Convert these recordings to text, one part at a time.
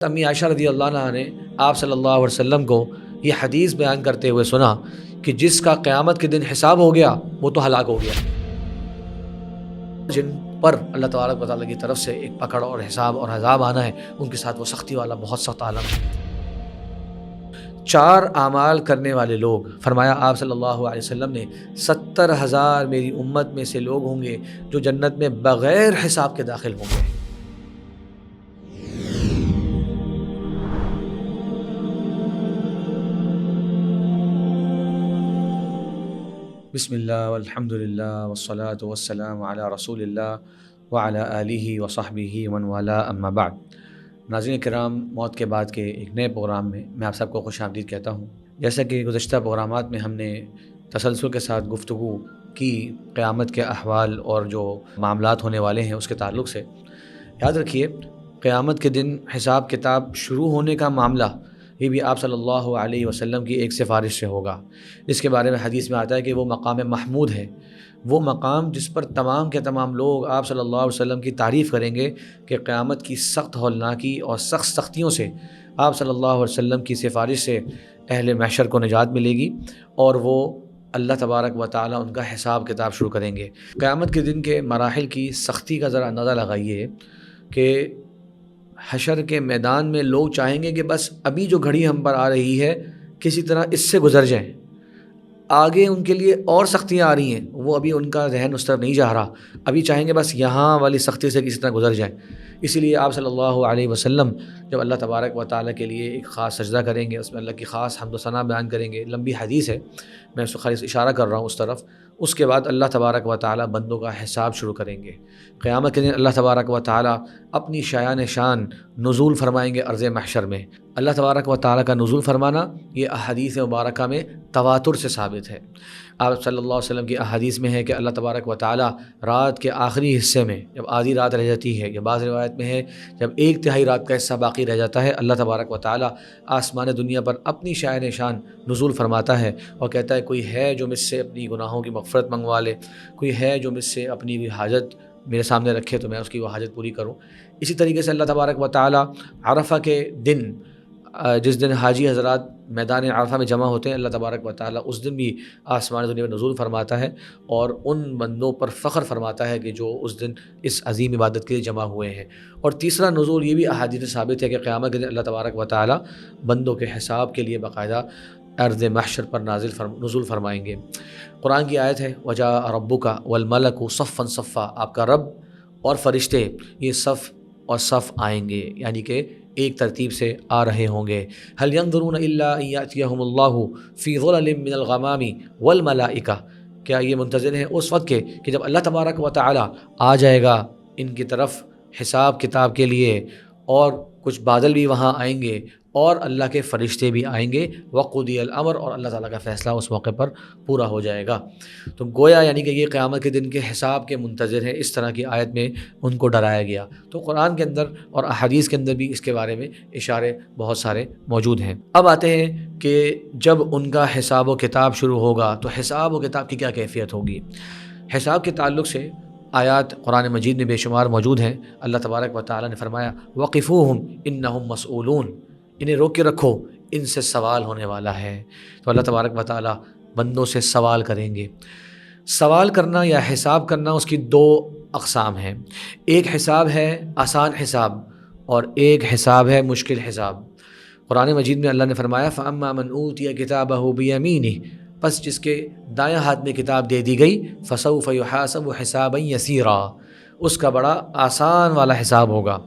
امی عائشہ رضی اللہ عنہ نے آپ صلی اللہ علیہ وسلم کو یہ حدیث بیان کرتے ہوئے سنا کہ جس کا قیامت کے دن حساب ہو گیا وہ تو ہلاک ہو گیا۔ جن پر اللہ تبارک و تعالیٰ کی طرف سے ایک پکڑ اور حساب اور عذاب آنا ہے، ان کے ساتھ وہ سختی والا بہت سخت عالم ہے۔ 4 اعمال کرنے والے لوگ، فرمایا آپ صلی اللہ علیہ وسلم نے 70,000 میری امت میں سے لوگ ہوں گے جو جنت میں بغیر حساب کے داخل ہوں گے۔ بسم اللہ والحمد للہ والصلاة والسلام علی رسول اللہ وعلی آلہ وصحبہ ومن والاه اما بعد۔ ناظرین کرام، موت کے بعد کے ایک نئے پروگرام میں آپ سب کو خوش آمدید کہتا ہوں۔ جیسا کہ گزشتہ پروگرامات میں ہم نے تسلسل کے ساتھ گفتگو کی قیامت کے احوال اور جو معاملات ہونے والے ہیں اس کے تعلق سے، یاد رکھیے قیامت کے دن حساب کتاب شروع ہونے کا معاملہ یہ بھی آپ صلی اللہ علیہ وسلم کی ایک سفارش سے ہوگا۔ اس کے بارے میں حدیث میں آتا ہے کہ وہ مقام محمود ہے، وہ مقام جس پر تمام کے تمام لوگ آپ صلی اللہ علیہ وسلم کی تعریف کریں گے کہ قیامت کی سخت ہولناکی اور سخت سختیوں سے آپ صلی اللہ علیہ وسلم کی سفارش سے اہل محشر کو نجات ملے گی اور وہ اللہ تبارک و تعالیٰ ان کا حساب کتاب شروع کریں گے۔ قیامت کے دن کے مراحل کی سختی کا ذرا اندازہ لگائیے کہ حشر کے میدان میں لوگ چاہیں گے کہ بس ابھی جو گھڑی ہم پر آ رہی ہے کسی طرح اس سے گزر جائیں، آگے ان کے لیے اور سختیاں آ رہی ہیں، وہ ابھی ان کا ذہن اس طرف نہیں جا رہا، ابھی چاہیں گے بس یہاں والی سختی سے کسی طرح گزر جائیں۔ اسی لیے آپ صلی اللہ علیہ وسلم جب اللہ تبارک و تعالیٰ کے لیے ایک خاص سجدہ کریں گے، اس میں اللہ کی خاص حمد و ثنا بیان کریں گے، لمبی حدیث ہے، میں اس کو خاص اشارہ کر رہا ہوں اس طرف۔ اس کے بعد اللہ تبارک و تعالیٰ بندوں کا حساب شروع کریں گے۔ قیامت کے دن اللہ تبارک و تعالیٰ اپنی شایان شان نزول فرمائیں گے ارض محشر میں۔ اللہ تبارک و تعالیٰ کا نزول فرمانا یہ احادیث مبارکہ میں تواتر سے ثابت ہے۔ آپ صلی اللہ علیہ وسلم کی احادیث میں ہے کہ اللہ تبارک و تعالیٰ رات کے آخری حصے میں جب آدھی رات رہ جاتی ہے، یا بعض روایت میں ہے جب 1/3 رات کا حصہ باقی رہ جاتا ہے، اللہ تبارک و تعالیٰ آسمان دنیا پر اپنی شایان شان نزول فرماتا ہے اور کہتا ہے کوئی ہے جو مجھ سے اپنی گناہوں کی مغفرت منگوا لے، کوئی ہے جو مجھ سے اپنی بھی حاجت میرے سامنے رکھے تو میں اس کی وہ حاجت پوری کروں۔ اسی طریقے سے اللہ تبارک و تعالیٰ عرفہ کے دن، جس دن حاجی حضرات میدان عرفہ میں جمع ہوتے ہیں، اللہ تبارک و تعالیٰ اس دن بھی آسمان دنیا میں نزول فرماتا ہے اور ان بندوں پر فخر فرماتا ہے کہ جو اس دن اس عظیم عبادت کے لیے جمع ہوئے ہیں۔ اور تیسرا نزول یہ بھی احادیث ثابت ہے کہ قیامت کے دن اللہ تبارک و تعالیٰ بندوں کے حساب کے لیے باقاعدہ ارض محشر پر نزول فرمائیں گے۔ قرآن کی آیت ہے وَجَاءَ رَبُّكَ وَالْمَلَكُ صَفًّا صَفًّا، آپ کا رب اور فرشتے یہ صف اور صف آئیں گے، یعنی کہ ایک ترتیب سے آ رہے ہوں گے۔ هَلْ يَنظُرُونَ إِلَّا أَن يَأْتِيَهُمُ اللَّهُ فِي ظُلَلٍ مِّنَ الْغَمَامِ وَالْمَلَائِكَةُ، کیا یہ منتظر ہیں اس وقت کے کہ جب اللہ تبارک و تعالیٰ آ جائے گا ان کی طرف حساب کتاب کے لیے، اور کچھ بادل بھی وہاں آئیں گے اور اللہ کے فرشتے بھی آئیں گے، وقضی الامر، اور اللہ تعالیٰ کا فیصلہ اس موقع پر پورا ہو جائے گا۔ تو گویا یعنی کہ یہ قیامت کے دن کے حساب کے منتظر ہیں، اس طرح کی آیت میں ان کو ڈرایا گیا۔ تو قرآن کے اندر اور احادیث کے اندر بھی اس کے بارے میں اشارے بہت سارے موجود ہیں۔ اب آتے ہیں کہ جب ان کا حساب و کتاب شروع ہوگا تو حساب و کتاب کی کیا کیفیت ہوگی۔ حساب کے تعلق سے آیات قرآن مجید میں بے شمار موجود ہیں۔ اللہ تبارک و تعالیٰ نے فرمایا وقفوہم انہم مسئولون، انہیں روک کے رکھو، ان سے سوال ہونے والا ہے۔ تو اللہ تبارک و تعالیٰ بندوں سے سوال کریں گے۔ سوال کرنا یا حساب کرنا اس کی 2 اقسام ہیں، ایک حساب ہے آسان حساب اور ایک حساب ہے مشکل حساب۔ قرآن مجید میں اللہ نے فرمایا فَأَمَّا مَنْ أُوتِيَ كِتَابَهُ بِيَمِينِهِ، پس جس کے دائیں ہاتھ میں کتاب دے دی گئی فَسَوْفَ يُحَاسَبُ حِسَابًا يَسِيرًا، اس کا بڑا آسان والا حساب ہوگا۔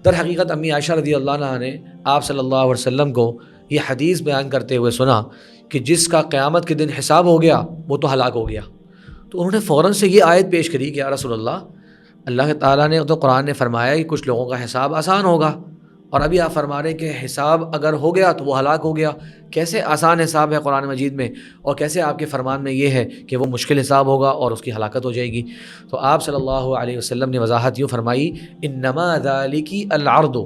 در حقیقت امی عائشہ رضی اللہ عنہ نے آپ صلی اللہ علیہ وسلم کو یہ حدیث بیان کرتے ہوئے سنا کہ جس کا قیامت کے دن حساب ہو گیا وہ تو ہلاک ہو گیا۔ تو انہوں نے فوراً سے یہ آیت پیش کری کہ یا رسول اللہ تعالیٰ نے تو قرآن نے فرمایا کہ کچھ لوگوں کا حساب آسان ہوگا، اور ابھی آپ فرما رہے ہیں کہ حساب اگر ہو گیا تو وہ ہلاک ہو گیا، کیسے آسان حساب ہے قرآن مجید میں، اور کیسے آپ کے فرمان میں یہ ہے کہ وہ مشکل حساب ہوگا اور اس کی ہلاکت ہو جائے گی۔ تو آپ صلی اللہ علیہ وسلم نے وضاحت یوں فرمائی انما ذالک العرض،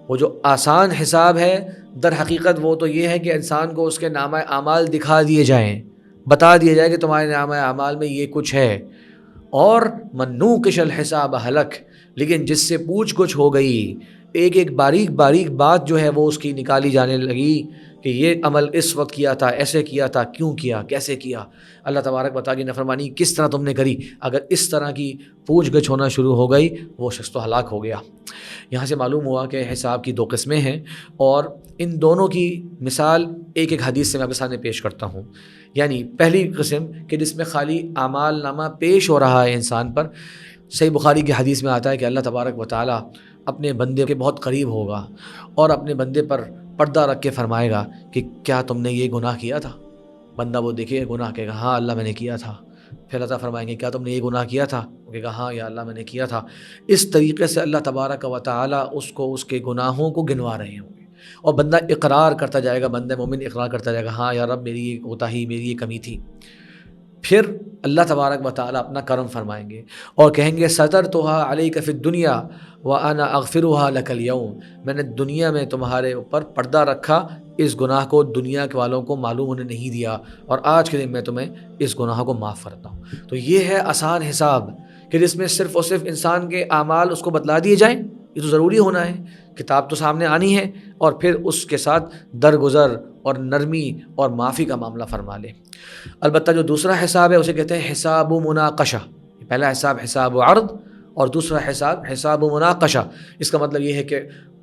وہ جو آسان حساب ہے در حقیقت وہ تو یہ ہے کہ انسان کو اس کے نامہ اعمال دکھا دیے جائیں، بتا دیا جائے کہ تمہارے نامہ اعمال میں یہ کچھ ہے، اور من نوقش الحساب ہلک، لیکن جس سے پوچھ گچھ ہو گئی، ایک ایک باریک باریک بات جو ہے وہ اس کی نکالی جانے لگی کہ یہ عمل اس وقت کیا تھا، ایسے کیا تھا، کیوں کیا، کیسے کیا، اللہ تبارک بتا کی نافرمانی کس طرح تم نے کری۔ اگر اس طرح کی پوچھ گچھ ہونا شروع ہو گئی وہ شخص تو ہلاک ہو گیا۔ یہاں سے معلوم ہوا کہ حساب کی دو قسمیں ہیں، اور ان دونوں کی مثال ایک ایک حدیث سے میں آپ کے سامنے پیش کرتا ہوں۔ یعنی پہلی قسم کہ جس میں خالی اعمال نامہ پیش ہو رہا ہے انسان پر، صحیح بخاری کی حدیث میں آتا ہے کہ اللہ تبارک و تعالیٰ اپنے بندے کے بہت قریب ہوگا اور اپنے بندے پر پردہ رکھ کے فرمائے گا کہ کیا تم نے یہ گناہ کیا تھا؟ بندہ وہ دیکھے گناہ، کہے گا ہاں اللہ میں نے کیا تھا۔ پھر اللہ فرمائیں گے کیا تم نے یہ گناہ کیا تھا؟ وہ کہے گا ہاں یا اللہ میں نے کیا تھا۔ اس طریقے سے اللہ تبارک و تعالیٰ اس کو اس کے گناہوں کو گنوا رہے ہوں گے، اور بندہ اقرار کرتا جائے گا، بندہ مومن اقرار کرتا جائے گا ہاں یا رب میری یہ کوتاہی، میری یہ کمی تھی۔ پھر اللہ تبارک و تعالیٰ اپنا کرم فرمائیں گے اور کہیں گے سترتھا علیک فی الدنیا وانا اغفرھا لک اليوم، میں نے دنیا میں تمہارے اوپر پردہ رکھا، اس گناہ کو دنیا کے والوں کو معلوم ہونے نہیں دیا، اور آج کے دن میں تمہیں اس گناہ کو معاف کرتا ہوں۔ تو یہ ہے آسان حساب کہ جس میں صرف اور صرف انسان کے اعمال اس کو بتلا دیے جائیں، یہ تو ضروری ہونا ہے، کتاب تو سامنے آنی ہے، اور پھر اس کے ساتھ درگزر اور نرمی اور معافی کا معاملہ فرما لے۔ البتہ جو دوسرا حساب ہے اسے کہتے ہیں حساب مناقشہ۔ پہلا حساب حساب عرض، اور دوسرا حساب حساب مناقشہ۔ اس کا مطلب یہ ہے کہ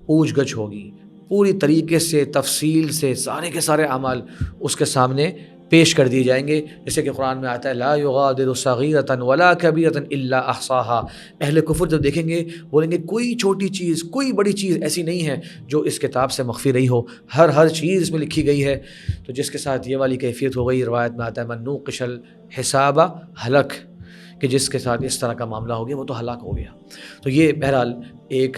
پوچھ گچھ ہوگی، پوری طریقے سے تفصیل سے سارے کے سارے اعمال اس کے سامنے پیش کر دیے جائیں گے، جیسے کہ قرآن میں آتا ہے لا یغادر صغیرۃ ولا کبیرۃ الا احصاھا۔ اہل کفر جب دیکھیں گے بولیں گے کوئی چھوٹی چیز، کوئی بڑی چیز ایسی نہیں ہے جو اس کتاب سے مخفی رہی ہو، ہر چیز اس میں لکھی گئی ہے۔ تو جس کے ساتھ یہ والی کیفیت ہو گئی، روایت میں آتا ہے من نوقش الحساب ہلک، کہ جس کے ساتھ اس طرح کا معاملہ ہو گیا وہ تو ہلاک ہو گیا۔ تو یہ بہرحال ایک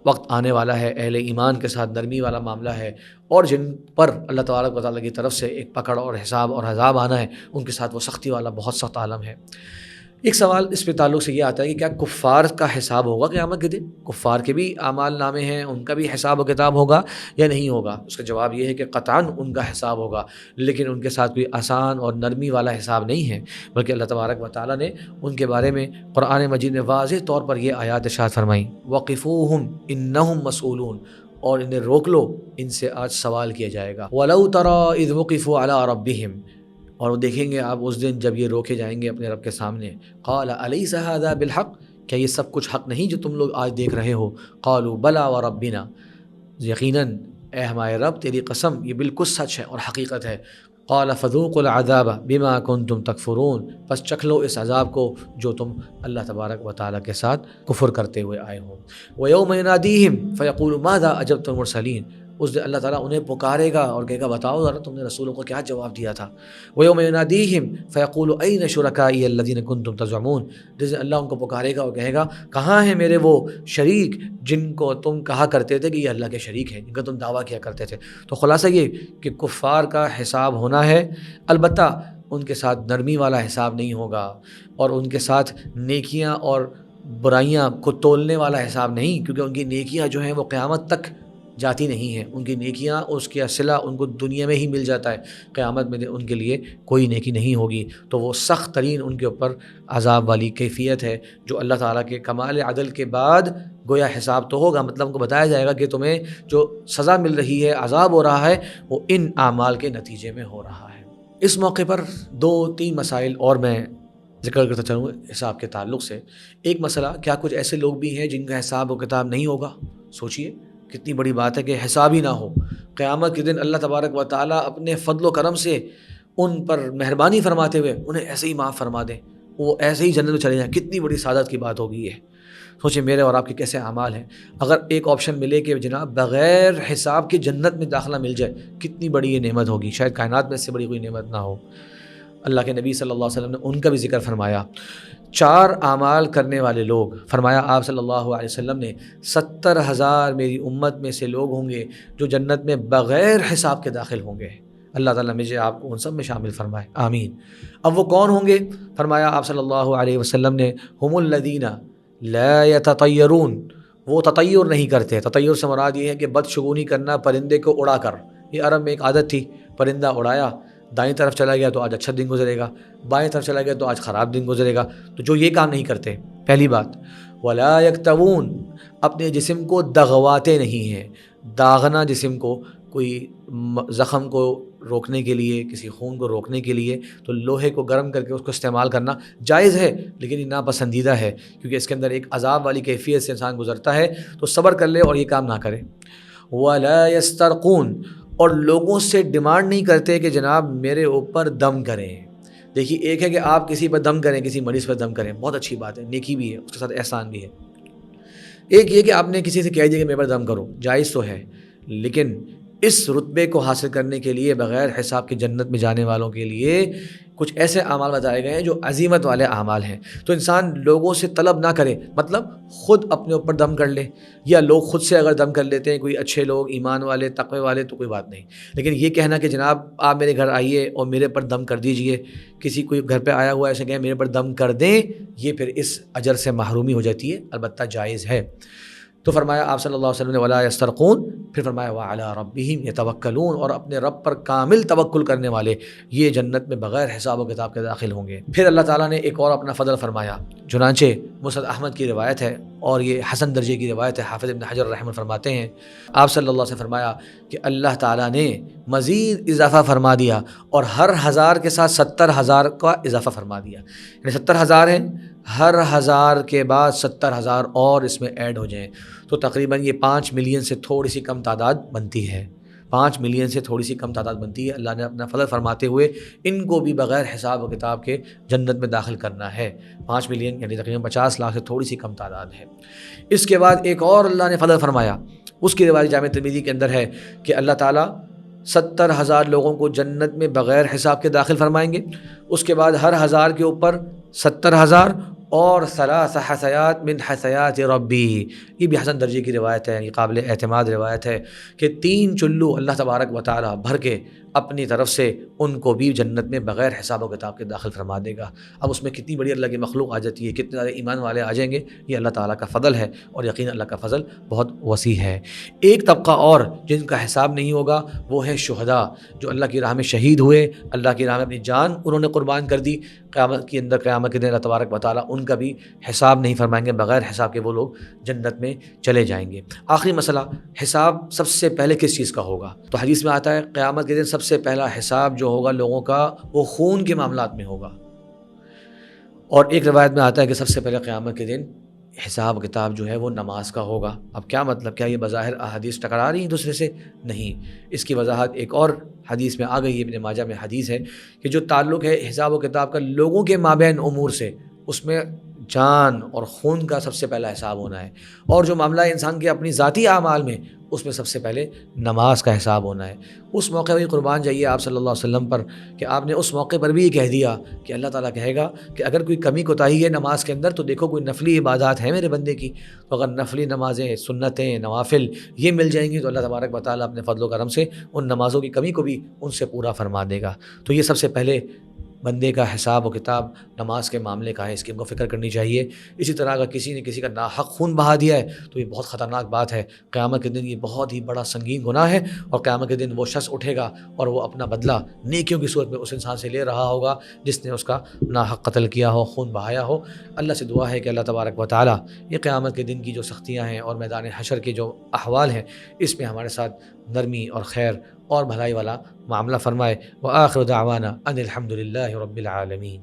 وقت آنے والا ہے، اہل ایمان کے ساتھ نرمی والا معاملہ ہے، اور جن پر اللہ تبارک و تعالیٰ کی طرف سے ایک پکڑ اور حساب اور عذاب آنا ہے ان کے ساتھ وہ سختی والا بہت سخت عالم ہے۔ ایک سوال اس پہ تعلق سے یہ آتا ہے کہ کیا کفار کا حساب ہوگا قیامت کے دن؟ کفار کے بھی اعمال نامے ہیں، ان کا بھی حساب و کتاب ہوگا یا نہیں ہوگا؟ اس کا جواب یہ ہے کہ قطعاً ان کا حساب ہوگا، لیکن ان کے ساتھ کوئی آسان اور نرمی والا حساب نہیں ہے، بلکہ اللہ تبارک و تعالیٰ نے ان کے بارے میں قرآن مجید میں واضح طور پر یہ آیات ارشاد فرمائیں وقفوہم انہم مسئولون، اور انہیں روک لو، ان سے آج سوال کیا جائے گا۔ وَلَوْ تَرَىٰ إِذْ وُقِفُوا عَلَىٰ رَبِّهِمْ، اور وہ دیکھیں گے آپ اس دن جب یہ روکے جائیں گے اپنے رب کے سامنے۔ قَالَ أَلَيْسَ هَٰذَا بِالْحَقِّ، کیا یہ سب کچھ حق نہیں جو تم لوگ آج دیکھ رہے ہو؟ قَالُوا بَلَىٰ وَرَبِّنَا، یقیناً اے ہمارے رب تیری قسم یہ بالکل سچ ہے اور حقیقت ہے۔ قَالَ فَذُوقُوا الْعَذَابَ بِمَا كُنتُمْ تَكْفُرُونَ، پس چکھ لو اس عذاب کو جو تم اللہ تبارک و تعالیٰ کے ساتھ کفر کرتے ہوئے آئے ہو۔ وَيَوْمَ يُنَادِيهِمْ فَيَقُولُ مَاذَا أَجَبْتُمُ الْمُرْسَلِينَ، اس دن اللہ تعالیٰ انہیں پکارے گا اور کہے گا بتاؤ ذرا تم نے رسولوں کو کیا جواب دیا تھا۔ وَيَوْمَ يُنَادِيهِمْ فَيَقُولُ أَيْنَ شُرَكَائِيَ الَّذِينَ كُنتُمْ تَزْعُمُونَ، جس دن اللہ ان کو پکارے گا اور کہے گا کہاں ہیں میرے وہ شریک جن کو تم کہا کرتے تھے کہ یہ اللہ کے شریک ہیں، جن کا تم دعویٰ کیا کرتے تھے۔ تو خلاصہ یہ کہ کفار کا حساب ہونا ہے، البتہ ان کے ساتھ نرمی والا حساب نہیں ہوگا، اور ان کے ساتھ نیکیاں اور برائیاں کو تولنے والا حساب نہیں، کیونکہ ان کی نیکیاں جو ہیں وہ قیامت تک جاتی نہیں ہیں، ان کی نیکیاں اس کی صلہ ان کو دنیا میں ہی مل جاتا ہے، قیامت میں ان کے لیے کوئی نیکی نہیں ہوگی۔ تو وہ سخت ترین ان کے اوپر عذاب والی کیفیت ہے جو اللہ تعالیٰ کے کمال عدل کے بعد گویا حساب تو ہوگا، مطلب ان کو بتایا جائے گا کہ تمہیں جو سزا مل رہی ہے، عذاب ہو رہا ہے، وہ ان اعمال کے نتیجے میں ہو رہا ہے۔ اس موقع پر 2-3 مسائل اور میں ذکر کرتا چلوں حساب کے تعلق سے۔ ایک مسئلہ، کیا کچھ ایسے لوگ بھی ہیں جن کا حساب و کتاب نہیں ہوگا؟ سوچئے کتنی بڑی بات ہے کہ حساب ہی نہ ہو، قیامت کے دن اللہ تبارک و تعالیٰ اپنے فضل و کرم سے ان پر مہربانی فرماتے ہوئے انہیں ایسے ہی معاف فرما دیں، وہ ایسے ہی جنت میں چلے جائیں، کتنی بڑی سعادت کی بات ہوگی یہ۔ سوچیں میرے اور آپ کے کیسے اعمال ہیں، اگر ایک آپشن ملے کہ جناب بغیر حساب کے جنت میں داخلہ مل جائے، کتنی بڑی یہ نعمت ہوگی، شاید کائنات میں اس سے بڑی کوئی نعمت نہ ہو۔ اللہ کے نبی صلی اللہ علیہ وسلم نے ان کا بھی ذکر فرمایا، 4 اعمال کرنے والے لوگ، فرمایا آپ صلی اللہ علیہ وسلم نے 70,000 میری امت میں سے لوگ ہوں گے جو جنت میں بغیر حساب کے داخل ہوں گے۔ اللہ تعالیٰ مجھے آپ کو ان سب میں شامل فرمائے، آمین۔ اب وہ کون ہوں گے؟ فرمایا آپ صلی اللہ علیہ وسلم نے ہم الذین لا یتطیرون، وہ تطیر نہیں کرتے۔ تطیر سے مراد یہ ہے کہ بدشگونی کرنا، پرندے کو اڑا کر، یہ عرب میں ایک عادت تھی، پرندہ اڑایا، دائیں طرف چلا گیا تو آج اچھا دن گزرے گا، بائیں طرف چلا گیا تو آج خراب دن گزرے گا، تو جو یہ کام نہیں کرتے، پہلی بات۔ ولا یکتوون، اپنے جسم کو دغواتے نہیں ہیں۔ داغنا جسم کو، کوئی زخم کو روکنے کے لیے، کسی خون کو روکنے کے لیے تو لوہے کو گرم کر کے اس کو استعمال کرنا جائز ہے، لیکن یہ ناپسندیدہ ہے، کیونکہ اس کے اندر ایک عذاب والی کیفیت سے انسان گزرتا ہے، تو صبر کر لے اور یہ کام نہ کرے۔ ولا یسترقون، اور لوگوں سے ڈیمانڈ نہیں کرتے کہ جناب میرے اوپر دم کریں۔ دیکھیے، ایک ہے کہ آپ کسی پر دم کریں، کسی مریض پر دم کریں، بہت اچھی بات ہے، نیکی بھی ہے، اس کے ساتھ احسان بھی ہے۔ ایک یہ کہ آپ نے کسی سے کہہ دیا کہ میرے پر دم کرو، جائز تو ہے، لیکن اس رتبے کو حاصل کرنے کے لیے بغیر حساب کی جنت میں جانے والوں کے لیے کچھ ایسے اعمال بتائے گئے ہیں جو عظیمت والے اعمال ہیں۔ تو انسان لوگوں سے طلب نہ کرے، مطلب خود اپنے اوپر دم کر لے، یا لوگ خود سے اگر دم کر لیتے ہیں، کوئی اچھے لوگ، ایمان والے، تقوی والے، تو کوئی بات نہیں، لیکن یہ کہنا کہ جناب آپ میرے گھر آئیے اور میرے پر دم کر دیجئے، کسی کوئی گھر پہ آیا ہوا ایسے کہیں میرے پر دم کر دیں، یہ پھر اس اجر سے محرومی ہو جاتی ہے، البتہ جائز ہے۔ تو فرمایا آپ صلی اللہ علیہ وسلم نے ولا یسترقون، پھر فرمایا وعلی ربہم یتوکلون، اور اپنے رب پر کامل توکل کرنے والے یہ جنت میں بغیر حساب و کتاب کے داخل ہوں گے۔ پھر اللہ تعالیٰ نے ایک اور اپنا فضل فرمایا، چنانچہ مسند احمد کی روایت ہے اور یہ حسن درجے کی روایت ہے، حافظ ابن حجر رحمہ فرماتے ہیں آپ صلی اللہ سے فرمایا کہ اللہ تعالیٰ نے مزید اضافہ فرما دیا اور ہر 1000 کے ساتھ 70,000 کا اضافہ فرما دیا، یعنی 70,000 ہیں، ہر 1000 کے بعد 70,000 اور اس میں ایڈ ہو جائیں تو تقریباً یہ 5 ملین سے تھوڑی سی کم تعداد بنتی ہے، 5 ملین سے تھوڑی سی کم تعداد بنتی ہے۔ اللہ نے اپنا فضل فرماتے ہوئے ان کو بھی بغیر حساب و کتاب کے جنت میں داخل کرنا ہے۔ 5 ملین یعنی تقریباً 50 لاکھ سے تھوڑی سی کم تعداد ہے۔ اس کے بعد ایک اور اللہ نے فضل فرمایا، اس کی روایت جامع ترمذی کے اندر ہے کہ اللہ تعالیٰ 70,000 لوگوں کو جنت میں بغیر حساب کے داخل فرمائیں گے، اس کے بعد ہر 1000 کے اوپر 70,000 اور 3 حسیات من حسیات ربی، یہ بھی حسن درجے کی روایت ہے، یہ قابل اعتماد روایت ہے کہ 3 چلو اللہ تبارک و تعالیٰ بھر کے اپنی طرف سے ان کو بھی جنت میں بغیر حساب و کتاب کے داخل فرما دے گا۔ اب اس میں کتنی بڑی اللہ کی مخلوق آ جاتی ہے، کتنے زیادہ ایمان والے آ جائیں گے، یہ اللہ تعالیٰ کا فضل ہے، اور یقین اللہ کا فضل بہت وسیع ہے۔ ایک طبقہ اور جن کا حساب نہیں ہوگا وہ ہے شہداء، جو اللہ کی راہ میں شہید ہوئے، اللہ کی راہ میں اپنی جان انہوں نے قربان کر دی، قیامت کے دن اللہ تبارک و تعالیٰ ان کا بھی حساب نہیں فرمائیں گے، بغیر حساب کے وہ لوگ جنت میں چلے جائیں گے۔ آخری مسئلہ، حساب سب سے پہلے کس چیز کا ہوگا؟ تو حدیث میں آتا ہے قیامت کے دن سب سے پہلا حساب جو ہوگا لوگوں کا وہ خون کے معاملات میں ہوگا، اور ایک روایت میں آتا ہے کہ سب سے پہلے قیامت کے دن حساب کتاب جو ہے وہ نماز کا ہوگا۔ اب کیا مطلب، کیا یہ بظاہر احادیث ٹکرا رہی ہیں دوسرے سے؟ نہیں، اس کی وضاحت ایک اور حدیث میں آ گئی ہے، ابن ماجہ میں حدیث ہے کہ جو تعلق ہے حساب و کتاب کا لوگوں کے مابین امور سے، اس میں جان اور خون کا سب سے پہلا حساب ہونا ہے، اور جو معاملہ ہے انسان کے اپنی ذاتی اعمال میں، اس میں سب سے پہلے نماز کا حساب ہونا ہے۔ اس موقع بھی قربان جائیے آپ صلی اللہ علیہ وسلم پر کہ آپ نے اس موقع پر بھی یہ کہہ دیا کہ اللہ تعالیٰ کہے گا کہ اگر کوئی کمی کوتاہی ہے نماز کے اندر تو دیکھو کوئی نفلی عبادات ہیں میرے بندے کی، تو اگر نفلی نمازیں، سنتیں، نوافل یہ مل جائیں گی تو اللہ تبارک و تعالیٰ اپنے فضل و کرم سے ان نمازوں کی کمی کو بھی ان سے پورا فرما دے گا۔ تو یہ سب سے پہلے بندے کا حساب و کتاب نماز کے معاملے کا ہے، اس کی ہم کو فکر کرنی چاہیے۔ اسی طرح اگر کسی نے کسی کا ناحق خون بہا دیا ہے تو یہ بہت خطرناک بات ہے، قیامت کے دن یہ بہت ہی بڑا سنگین گناہ ہے، اور قیامت کے دن وہ شخص اٹھے گا اور وہ اپنا بدلہ نیکیوں کی صورت میں اس انسان سے لے رہا ہوگا جس نے اس کا ناحق قتل کیا ہو، خون بہایا ہو۔ اللہ سے دعا ہے کہ اللہ تبارک و تعالیٰ یہ قیامت کے دن کی جو سختیاں ہیں اور میدان حشر کے جو احوال ہیں اس میں ہمارے ساتھ نرمی اور خیر اور بھلائی والا معاملہ فرمائے۔ وآخر دعوانا ان الحمد للہ رب العالمین۔